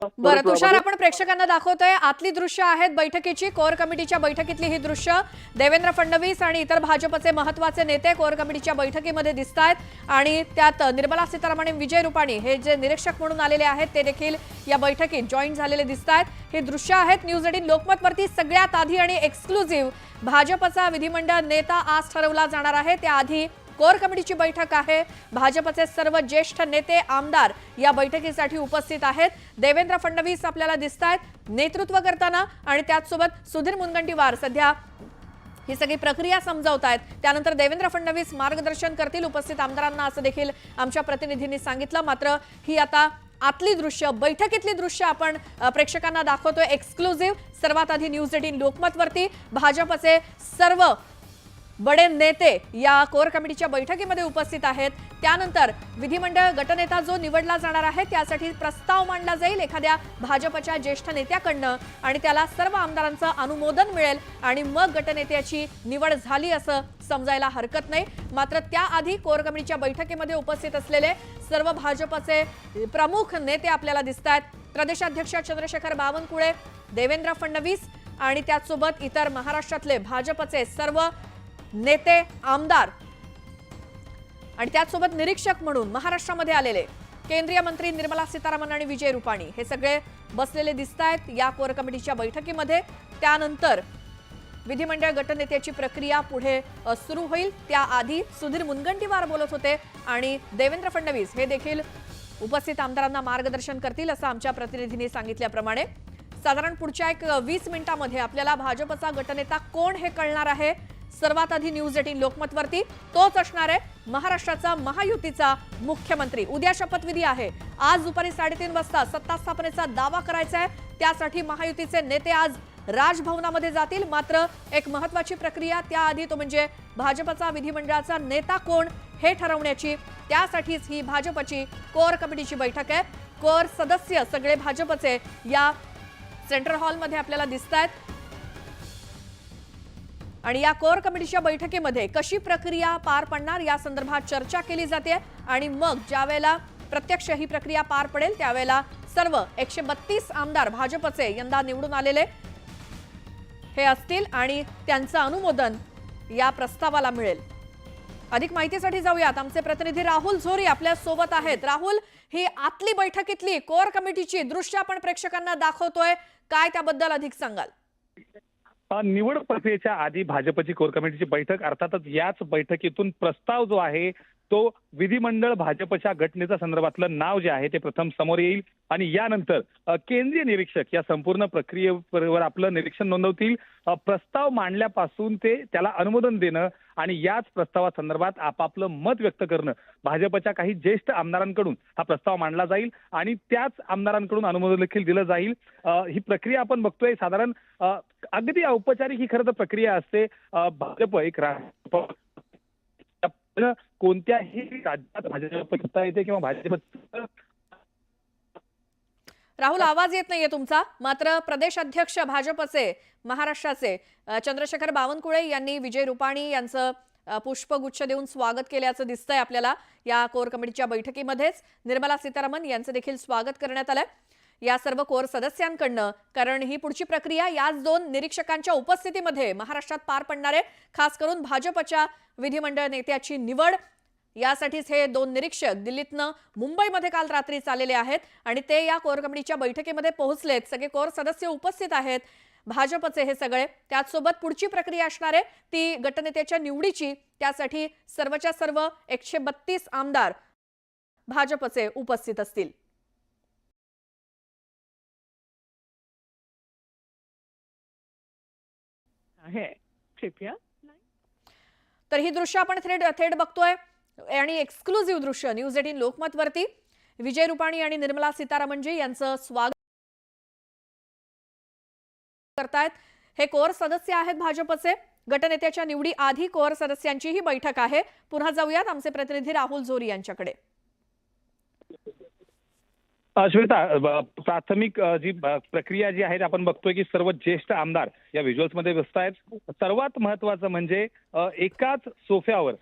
बरं तुषार, आपण प्रेक्षकांना दाखवतोय आतली दृश्य आहेत बैठकीची, कोर कमिटीच्या बैठकीतली ही दृश्य। देवेंद्र फडणवीस आणि इतर भाजपचे महत्त्वाचे नेते कोर कमिटीच्या बैठकीमध्ये दिसतायत आणि त्यात निर्मला सीतारामन आणि विजय रुपाणी हे जे निरीक्षक म्हणून आलेले आहेत ते देखील या बैठकीत जॉईन झालेले दिसतायत। हे दृश्य आहेत न्यूज 18 लोकमतवरती सगळ्यात आधी आणि एक्सक्लुझिव्ह भाजपचा विधिमंडळ नेता आज ठरवला जाणार आहे। त्याआधी कोर कमिटीची बैठक आहे। भाजपचे सर्व ज्येष्ठ नेते आमदार या बैठकीसाठी उपस्थित आहेत। देवेंद्र फडणवीस आपल्याला दिसतायत नेतृत्व करताना आणि त्याचसोबत सुधीर मुनगंटीवार सध्या ही सगळी प्रक्रिया समजावतायत। त्यानंतर देवेंद्र फडणवीस मार्गदर्शन करतील उपस्थित आमदारांना असं देखील आमच्या प्रतिनिधींनी सांगितलं। मात्र ही आता आतली दृश्य बैठकीतली दृश्य आपण प्रेक्षकांना दाखवतोय एक्सक्लुझिव्ह। सर्वात आधी न्यूज 18 लोकमतवरती भाजपचे सर्व बडे नेते या कोर कमिटीच्या बैठकीमध्ये उपस्थित आहेत। त्यानंतर विधिमंडळ गटनेता जो निवडला जाणार आहे त्यासाठी प्रस्ताव मांडला जाईल एखाद्या भाजपच्या ज्येष्ठ नेत्याकडनं आणि त्याला सर्व आमदारांचं अनुमोदन मिळेल आणि मग गटनेत्याची निवड झाली असं समजायला हरकत नाही। मात्र त्याआधी कोर कमिटीच्या बैठकीमध्ये उपस्थित असलेले सर्व भाजपचे प्रमुख नेते आपल्याला दिसतात। प्रदेशाध्यक्ष चंद्रशेखर बावनकुळे, देवेंद्र फडणवीस आणि त्याचसोबत इतर महाराष्ट्रातले भाजपचे सर्व नेते आमदार आणि त्याचसोबत निरीक्षक म्हणून महाराष्ट्रामध्ये आलेले केंद्रीय मंत्री निर्मला सीतारामन आणि विजय रुपाणी हे सगळे बसलेले दिसतायत या कोर कमिटीच्या बैठकीमध्ये। त्यानंतर विधिमंडळ गटनेत्याची प्रक्रिया पुढे सुरू होईल। त्याआधी सुधीर मुनगंटीवार बोलत होते आणि देवेंद्र फडणवीस हे देखील उपस्थित आमदारांना मार्गदर्शन करतील असं आमच्या प्रतिनिधींनी सांगितल्याप्रमाणे साधारण पुढच्या 20 मिनिटांमध्ये आपल्याला भाजपचा गटनेता कोण हे कळणार आहे। सर्वात आधी न्यूज 18 लोकमतवरती तोच असणार आहे महाराष्ट्राचा महायुतीचा मुख्यमंत्री। उद्या शपथविधी आहे। आज दुपारी 3:30 वाजता सत्ता स्थापनेचा दावा करायचा आहे। त्यासाठी महायुतीचे नेते आज राजभवनामध्ये जातील। मात्र एक महत्त्वाची प्रक्रिया त्याआधी तो म्हणजे भाजपचा विधिमंडळाचा नेता कोण हे ठरवण्याची। त्यासाठीच ही भाजपची कोर कमिटीची बैठक आहे। कोर सदस्य सगळे भाजपचे या सेंट्रल हॉलमध्ये आपल्याला दिसतायत आणि या कोर कमिटीच्या बैठकीमध्ये कशी प्रक्रिया पार पडणार या संदर्भात चर्चा केली जाते आणि मग ज्यावेळेला प्रत्यक्ष ही प्रक्रिया पार पडेल त्यावेळेला सर्व 132 आमदार भाजपचे यंदा निवडून आलेले हे असतील आणि त्यांचं अनुमोदन या प्रस्तावाला मिळेल। अधिक माहितीसाठी जाऊयात आमचे प्रतिनिधी राहुल झोरी आपल्या सोबत आहेत। राहुल, ही आतली बैठकीतली कोर कमिटीची दृश्य आपण प्रेक्षकांना दाखवतोय, काय त्याबद्दल अधिक सांगाल? निवड प्रक्रियेच्या आधी भाजपची कोर कमिटीची बैठक अर्थातच याच बैठकीतून प्रस्ताव जो आहे तो विधिमंडळ भाजपच्या गटनेता संदर्भातलं नाव जे आहे ते प्रथम समोर येईल आणि यानंतर केंद्रीय निरीक्षक या संपूर्ण प्रक्रियेवर आपलं निरीक्षण नोंदवतील। प्रस्ताव मांडल्यापासून ते त्याला अनुमोदन देणं आणि याच प्रस्तावासंदर्भात आपापलं मत व्यक्त करणं भाजपच्या काही ज्येष्ठ आमदारांकडून हा प्रस्ताव मांडला जाईल आणि त्याच आमदारांकडून अनुमोदन देखील दिलं जाईल। ही प्रक्रिया आपण बघतोय साधारण अगदी औपचारिक ही खरं तर प्रक्रिया असते। भाजप एक कोणत्याही राज्यात भाजप सत्ता येते किंवा भाजप राहुल, आवाज येत नाहीये तुमचा। मात्र प्रदेश अध्यक्ष भाजपचे महाराष्ट्राचे चंद्रशेखर बावनकुळे यांनी विजय रुपाणी यांचं पुष्पगुच्छ देऊन स्वागत केल्याचं दिसतंय आपल्याला या कोर कमिटीच्या बैठकीमध्येच। निर्मला सीतारामन यांचं देखील स्वागत करण्यात आलंय या सर्व कोर सदस्यांकडनं, कारण ही पुढची प्रक्रिया याच 2 निरीक्षकांच्या उपस्थितीमध्ये महाराष्ट्रात पार पडणार आहे। खास करून भाजपच्या विधिमंडळ नेत्याची निवड यासाठीच हे 2 निरीक्षक दिल्लीतनं मुंबईमध्ये काल रात्री चाललेले आहेत आणि ते या कोर कमिटीच्या बैठकीमध्ये पोहोचलेत। सगळे कोर सदस्य उपस्थित आहेत भाजपचे हे सगळे। त्याचसोबत पुढची प्रक्रिया असणार आहे ती गटनेत्याच्या निवडीची। त्यासाठी सर्वच्या सर्व 132 आमदार भाजपचे उपस्थित असतील। तर ही दृश्य आपण थेट बघतोय आणि एक्सक्लुझिव्ह दृश्य न्यूज 18 लोकमतवरती विजय रुपाणी आणि निर्मला सीतारामनजी यांचं स्वागत करतायत। हे कोर सदस्य आहेत भाजपचे। गटनेत्याच्या निवडी आधी कोर सदस्यांची ही बैठक आहे। पुन्हा जाऊयात आमचे प्रतिनिधी राहुल झोरी यांच्याकडे। श्वेता, प्राथमिक जी प्रक्रिया जी आहे आपण बघतोय की सर्व ज्येष्ठ आमदार या व्हिज्युअल्स मध्ये बसतायत। सर्वात महत्त्वाचं म्हणजे एकाच सोफ्यावर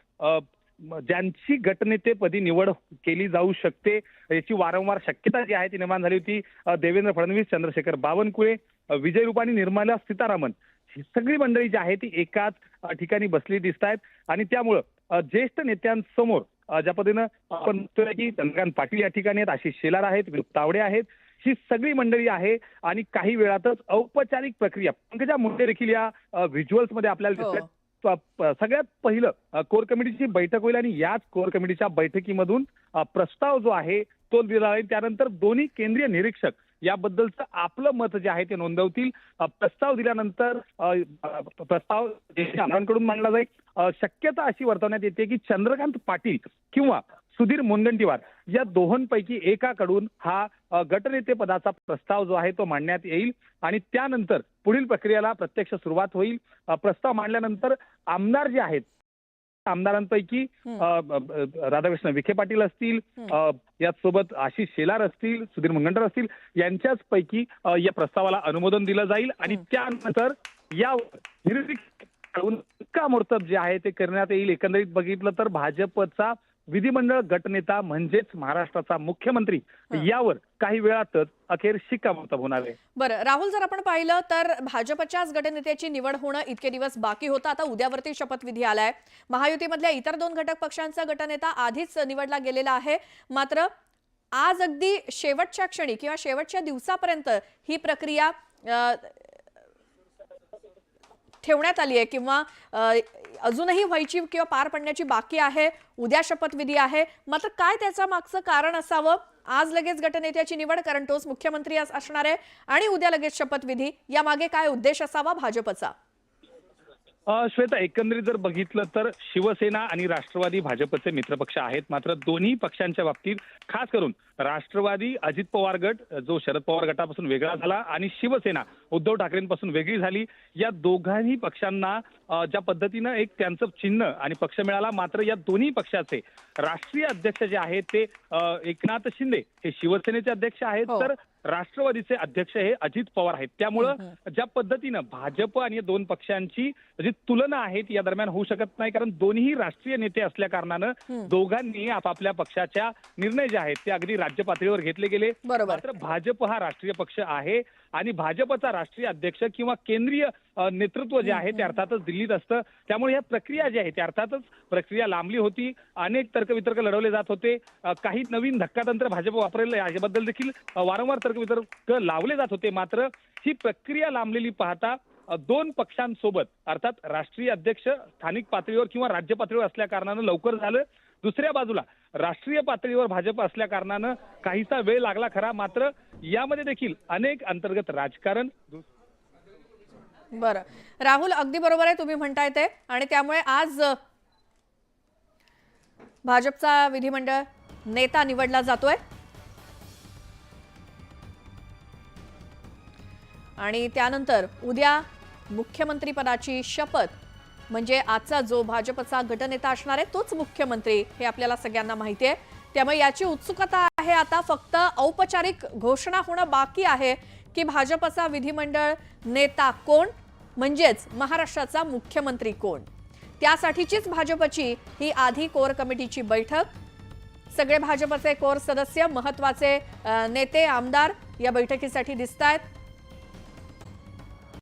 ज्यांची गटनेतेपदी निवड केली जाऊ शकते याची वारंवार शक्यता जी आहे ती निर्माण झाली होती. देवेंद्र फडणवीस, चंद्रशेखर बावनकुळे, विजय रूपाणी, निर्मला सीतारामन ही सगळी मंडळी जी आहे ती एकाच ठिकाणी बसली दिसत आहेत आणि त्यामुळं ज्येष्ठ नेत्यांसमोर ज्या पद्धतीनं आपण म्हणतोय की चंद्रकांत पाटील या ठिकाणी आहेत, आशिष शेलार आहेत, विनोद तावडे आहेत, ही सगळी मंडळी आहे आणि काही वेळातच औपचारिक प्रक्रिया पंकजा मुंडे देखील या व्हिज्युअल्स मध्ये आपल्याला दिसतात. सगळ्यात पहिलं कोर कमिटीची बैठक होईल आणि याच कोर कमिटीच्या बैठकीमधून प्रस्ताव जो आहे तो दिला जाईल. त्यानंतर दोन्ही केंद्रीय निरीक्षक याबद्दलचं आपलं मत जे आहे ते नोंदवतील. प्रस्ताव दिल्यानंतर प्रस्ताव देशांकडून मांडला जाईल. शक्यता अशी वर्तवण्यात येते की चंद्रकांत पाटील किंवा सुधीर मुनगंटीवार या दोहोंपैकी एकाकडून हा गटनेते पदाचा प्रस्ताव जो आहे तो मांडण्यात येईल आणि त्यानंतर पुढील प्रक्रियेला प्रत्यक्ष सुरुवात होईल. प्रस्ताव मांडल्यानंतर आमदार जे आहेत आमदारांपैकी राधाकृष्ण विखे पाटील असतील, याचसोबत आशिष शेलार असतील, सुधीर मुनगंटीवार असतील, यांच्याच पैकी या प्रस्तावाला अनुमोदन दिलं जाईल आणि त्यानंतर यावर शिक्कामोर्तब जे आहे ते करण्यात येईल. एकंदरीत बघितलं तर भाजपचा विधिमंडळ गटनेता म्हणजेच महाराष्ट्राचा मुख्यमंत्री यावर काही वेळातच अखेर शिक्कामोर्तब होणार आहे. बरं राहुल, जर आपण पाहिलं तर भाजपच्याच गटनेत्याची निवड होणं इतके दिवस बाकी होतं. आता उद्यावरती शपथविधी आलाय. महायुतीमधल्या इतर 2 घटक पक्षांचा गटनेता आधीच निवडला गेलेला आहे. मात्र आज अगदी शेवटच्या क्षणी किंवा शेवटच्या दिवसापर्यंत ही प्रक्रिया ठेवण्यात आली आहे किंवा अजूनही व्हायची किंवा पार पडण्याची बाकी आहे. उद्या शपथविधी आहे. मात्र काय त्याच्या मागचं कारण असावं? आज लगेच गटनेत्याची निवड, कारण तोच मुख्यमंत्री असणार आहे, आणि उद्या लगेच शपथविधी, यामागे काय उद्देश असावा भाजपचा? श्वेता, एकंदरीत जर बघितलं तर शिवसेना आणि राष्ट्रवादी भाजपचे मित्रपक्ष आहेत. मात्र दोन्ही पक्षांच्या बाबतीत खास करून राष्ट्रवादी अजित पवार गट जो शरद पवार गटापासून वेगळा झाला आणि शिवसेना उद्धव ठाकरेंपासून वेगळी झाली, या दोघांही पक्षांना ज्या पद्धतीनं एक त्यांचं चिन्ह आणि पक्ष मिळाला. मात्र या दोन्ही पक्षाचे राष्ट्रीय अध्यक्ष जे आहेत ते एकनाथ शिंदे हे शिवसेनेचे अध्यक्ष आहेत, तर राष्ट्रवादीचे अध्यक्ष हे अजित पवार आहेत. त्यामुळं ज्या पद्धतीनं भाजप आणि 2 पक्षांची जी तुलना आहे ती या दरम्यान होऊ शकत नाही, कारण दोन्ही राष्ट्रीय नेते असल्या कारणानं दोघांनी आपापल्या पक्षाच्या निर्णय जे आहेत ते अगदी राज्य पातळीवर घेतले गेले. मात्र भाजप हा राष्ट्रीय पक्ष आहे आणि भाजपचा राष्ट्रीय अध्यक्ष किंवा केंद्रीय नेतृत्व जे आहे ते अर्थातच दिल्लीत असतं. त्यामुळे या प्रक्रिया जी आहे ते अर्थातच प्रक्रिया लांबली होती. अनेक तर्कवितर्क लढवले जात होते. काही नवीन धक्कातंत्र भाजप वापरेल याबद्दल देखील वारंवार तर्कवितर्क लावले जात होते. मात्र ही प्रक्रिया लांबलेली पाहता 2 पक्षांसोबत अर्थात राष्ट्रीय अध्यक्ष स्थानिक पातळीवर किंवा राज्य पातळीवर असल्या कारणानं लवकर झालं. दुसऱ्या बाजूला राष्ट्रीय पातळीवर भाजप असल्या कारणानं काहीसा वेळ लागला खरा, मात्र यामध्ये देखील अनेक अंतर्गत राजकारण. बरं राहुल, अगदी बरोबर आहे तुम्ही म्हणताय ते, आणि त्यामुळे आज भाजपचा विधिमंडळ नेता निवडला जातोय आणि त्यानंतर उद्या मुख्यमंत्री पदाची शपथ, म्हणजे आजचा जो भाजपचा गटनेता असणार आहे तोच मुख्यमंत्री हे आपल्याला सगळ्यांना माहिती आहे. त्यामुळे याची उत्सुकता आहे. आता फक्त औपचारिक घोषणा होणं बाकी आहे की भाजपचा विधिमंडळ नेता कोण, म्हणजेच महाराष्ट्राचा मुख्यमंत्री कोण. त्यासाठीचीच भाजपची ही आधी कोर कमिटीची बैठक. सगळे भाजपचे कोर सदस्य, महत्त्वाचे नेते, आमदार या बैठकीसाठी दिसतायत.